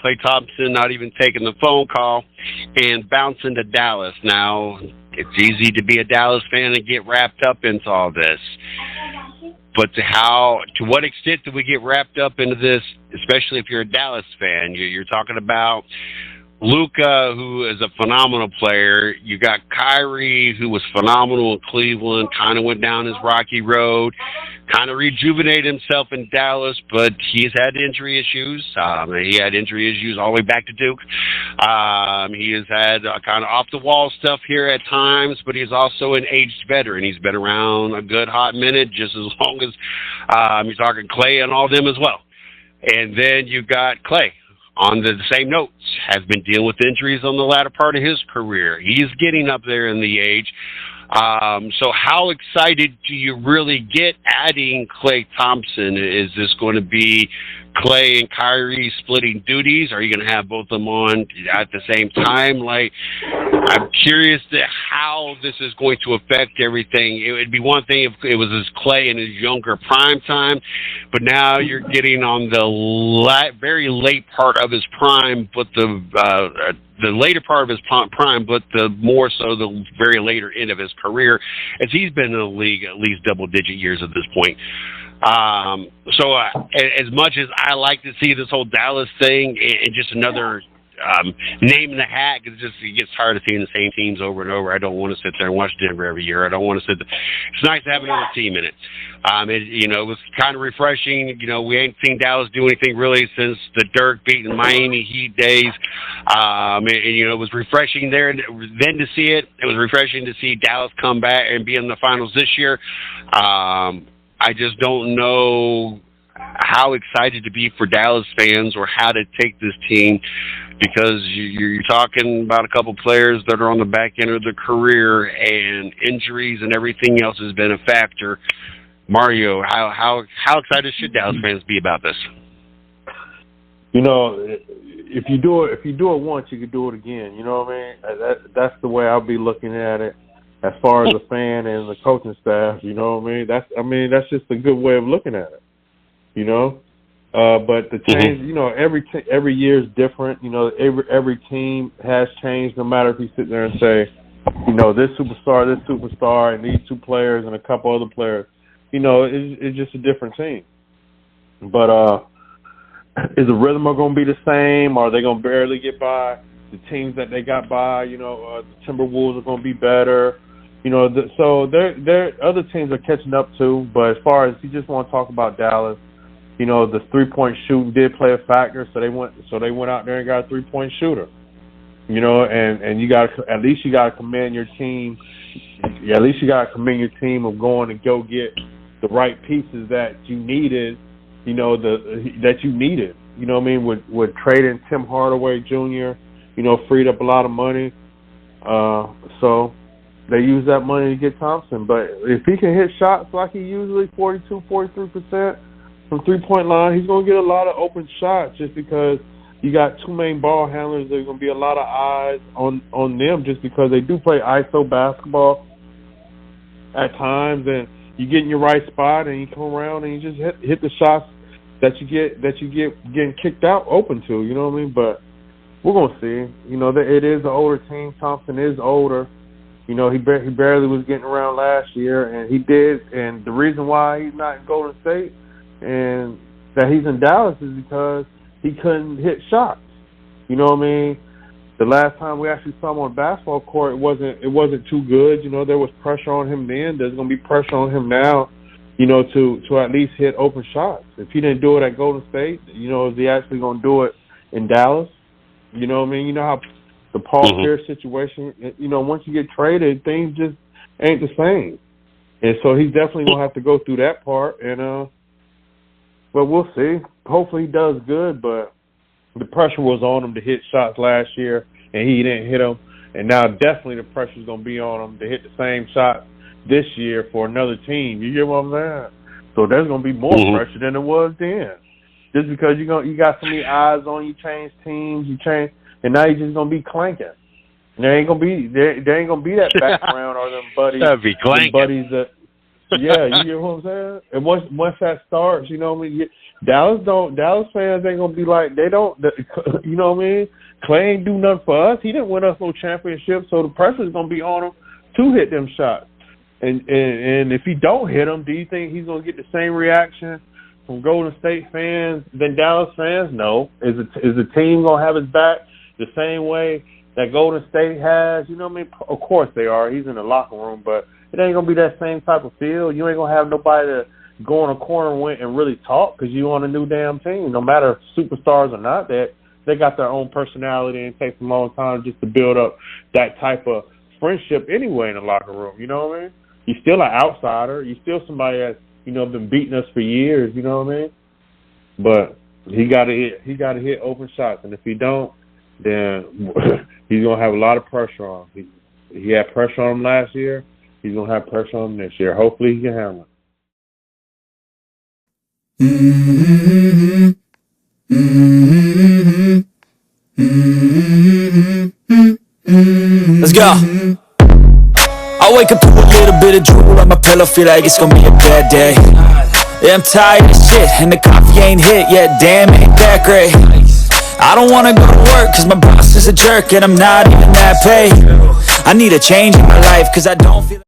Klay Thompson not even taking the phone call and bouncing to Dallas. Now, it's easy to be a Dallas fan and get wrapped up into all this. But to what extent do we get wrapped up into this, especially if you're a Dallas fan? You're talking about Luka, who is a phenomenal player. You got Kyrie, who was phenomenal in Cleveland, kind of went down his rocky road, kind of rejuvenated himself in Dallas, but he's had injury issues. He had injury issues all the way back to Duke. He has had kind of off-the-wall stuff here at times, but he's also an aged veteran. He's been around a good hot minute, just as long as you're talking Klay and all them as well. And then you got Klay. On the same notes, has been dealing with injuries on the latter part of his career. He's getting up there in the age. So how excited do you really get adding Klay Thompson? Is this going to be Klay and Kyrie splitting duties? Are you going to have both of them on at the same time? Like, I'm curious to how this is going to affect everything. It would be one thing if it was his Klay in his younger prime time, but now you're getting on the very late part of his prime, but the later part of his prime, but the more so the very later end of his career, as he's been in the league at least double-digit years at this point. So as much as I like to see this whole Dallas thing and just another name in the hat, it gets tired of seeing the same teams over and over. I don't want to sit there and watch Denver every year. I don't want to sit there. It's nice to have another team in it. It was kind of refreshing. We ain't seen Dallas do anything really since the Dirk beating Miami Heat days. It was refreshing there then to see it. It was refreshing to see Dallas come back and be in the finals this year. I just don't know how excited to be for Dallas fans or how to take this team, because you're talking about a couple players that are on the back end of their career, and injuries and everything else has been a factor. Mario, how excited should Dallas fans be about this? If you do it once, you can do it again. You know what I mean? That's the way I'll be looking at it. As far as the fan and the coaching staff, you know what I mean? That's just a good way of looking at it. But the change, every year is different. Every team has changed. No matter if you sit there and say, this superstar, and these two players and a couple other players, it's just a different team. But is the rhythm going to be the same? Or are they going to barely get by? The teams that they got by, the Timberwolves are going to be better. So other teams are catching up too. But as far as you just want to talk about Dallas, the 3-point shooting did play a factor. So they went out there and got a 3-point shooter. And you got at least you got to commend your team. At least you got to commend your team of going to go get the right pieces that you needed. That you needed. You know what I mean? With trading Tim Hardaway Jr. Freed up a lot of money. So they used that money to get Thompson. But if he can hit shots like he usually, 42, 43% from three-point line, he's going to get a lot of open shots just because you got two main ball handlers. There's going to be a lot of eyes on them just because they do play ISO basketball at times, and you get in your right spot and you come around and you just hit the shots that you get getting kicked out open to. You know what I mean? But we're going to see. It is an older team. Thompson is older. He barely was getting around last year, and he did. And the reason why he's not in Golden State and that he's in Dallas is because he couldn't hit shots. You know what I mean? The last time we actually saw him on a basketball court, it wasn't too good. There was pressure on him then. There's going to be pressure on him now, to at least hit open shots. If he didn't do it at Golden State, is he actually going to do it in Dallas? You know what I mean? You know how the Paul Pierce situation, once you get traded, things just ain't the same. And so he's definitely going to have to go through that part. And but we'll see. Hopefully he does good, but the pressure was on him to hit shots last year, and he didn't hit them. And now definitely the pressure's going to be on him to hit the same shot this year for another team. You get what I'm saying? So there's going to be more pressure than there was then. Just because you got so many eyes on you, change teams, and now you're just gonna be clanking. And there ain't gonna be that background or them buddies. That'd be clanking. Yeah, you get what I'm saying? And once that starts, you know what I mean? Dallas fans ain't gonna be like, you know what I mean? Clay ain't do nothing for us. He didn't win us no championship, so the pressure's gonna be on him to hit them shots. And if he don't hit them, do you think he's gonna get the same reaction from Golden State fans than Dallas fans? No. Is the team gonna have his back the same way that Golden State has? You know what I mean? Of course they are. He's in the locker room, but it ain't gonna be that same type of feel. You ain't gonna have nobody to go in a corner and really talk because you on a new damn team. No matter if superstars or not, they got their own personality, and it takes a long time just to build up that type of friendship anyway in the locker room. You know what I mean? You're still an outsider. You're still somebody that's, you know, been beating us for years. You know what I mean? But he got to hit open shots, and if he don't, then he's gonna have a lot of pressure on him. He had pressure on him last year. He's gonna have pressure on him this year. Hopefully, he can handle it. Let's go. I wake up to a little bit of drool on my pillow, feel like it's gonna be a bad day. Yeah, I'm tired of shit, and the coffee ain't hit yet, damn, ain't that great. I don't wanna go to work, cause my boss is a jerk, and I'm not even that paid. I need a change in my life, cause I don't feel